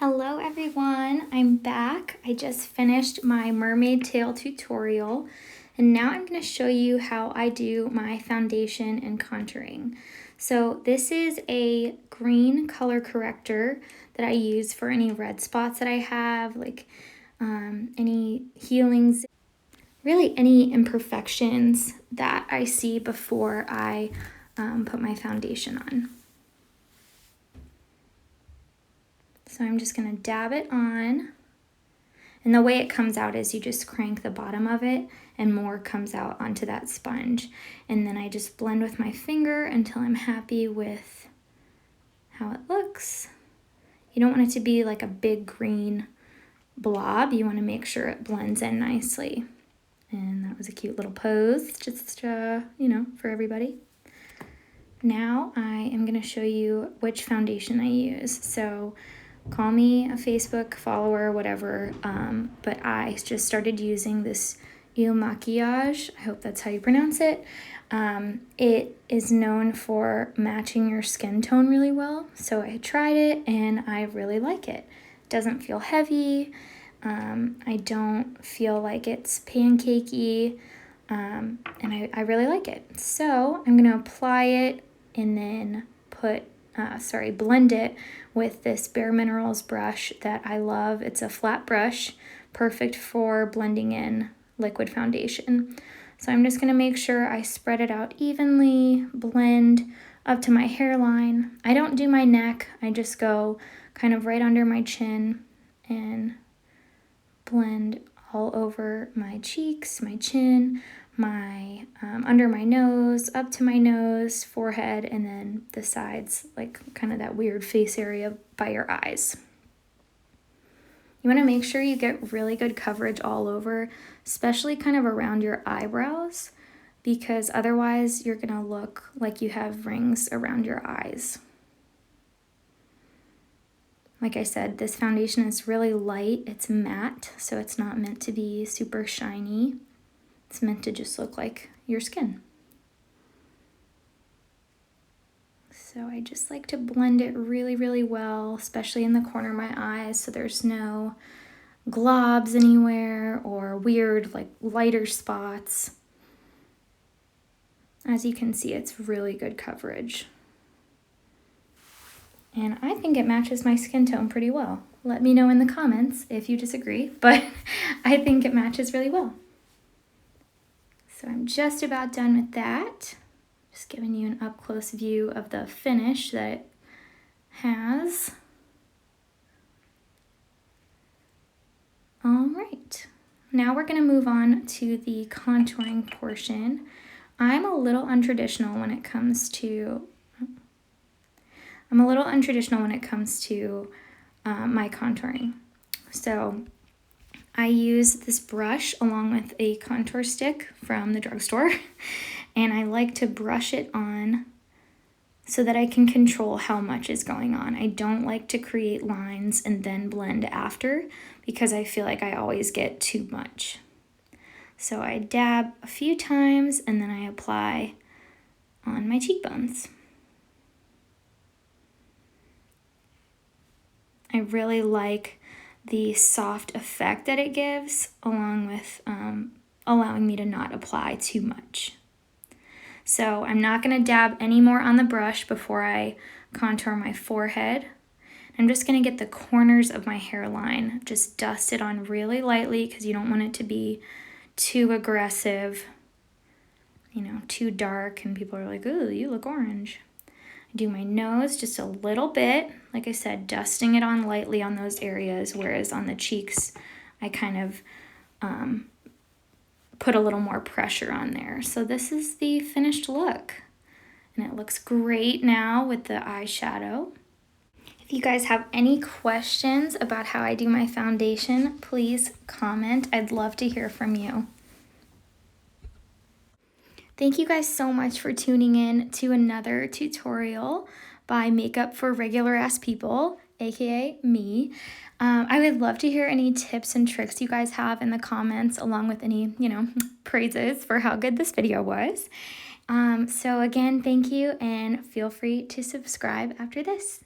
Hello everyone, I'm back. I just finished my mermaid tail tutorial and now I'm going to show you how I do my foundation and contouring. So this is a green color corrector that I use for any red spots that I have, like any healings, really any imperfections that I see before I put my foundation on. So I'm just going to dab it on, and the way it comes out is you just crank the bottom of it and more comes out onto that sponge. And then I just blend with my finger until I'm happy with how it looks. You don't want it to be like a big green blob. You want to make sure it blends in nicely. And that was a cute little pose, just, for everybody. Now I am going to show you which foundation I use. So call me a Facebook follower, whatever, but I just started using this MAKIAGE. I hope that's how you pronounce it. It is known for matching your skin tone really well, so I tried it and I really like it. It doesn't feel heavy. I don't feel like it's pancakey, and I really like it. So I'm going to apply it and then blend it with this Bare Minerals brush that I love. It's a flat brush, perfect for blending in liquid foundation. So I'm just gonna make sure I spread it out evenly, blend up to my hairline. I don't do my neck, I just go kind of right under my chin and blend all over my cheeks, my chin, my under my nose, up to my nose, forehead, and then the sides, like kind of that weird face area by your eyes. You want to make sure you get really good coverage all over, especially kind of around your eyebrows, because otherwise you're gonna look like you have rings around your eyes. Like I said, this foundation is really light. It's matte, so it's not meant to be super shiny. It's meant to just look like your skin. So I just like to blend it really, really well, especially in the corner of my eyes, so there's no globs anywhere or weird, like lighter spots. As you can see, it's really good coverage. And I think it matches my skin tone pretty well. Let me know in the comments if you disagree, but I think it matches really well. So I'm just about done with that. Just giving you an up-close view of the finish that it has. All right, now we're gonna move on to the contouring portion. I'm a little untraditional when it comes to my contouring. So I use this brush along with a contour stick from the drugstore, and I like to brush it on so that I can control how much is going on. I don't like to create lines and then blend after, because I feel like I always get too much. So I dab a few times and then I apply on my cheekbones. I really like the soft effect that it gives, along with allowing me to not apply too much. So I'm not going to dab any more on the brush before I contour my forehead. I'm just going to get the corners of my hairline, just dust it on really lightly, because you don't want it to be too aggressive, too dark, and people are like, ooh, you look orange. Do my nose just a little bit, like I said, dusting it on lightly on those areas, whereas on the cheeks I kind of put a little more pressure on there. So this is the finished look, and it looks great now with the eyeshadow. If you guys have any questions about how I do my foundation, please comment. I'd love to hear from you. Thank you guys so much for tuning in to another tutorial by Makeup for Regular Ass People, aka me. I would love to hear any tips and tricks you guys have in the comments, along with any, praises for how good this video was. So again, thank you, and feel free to subscribe after this.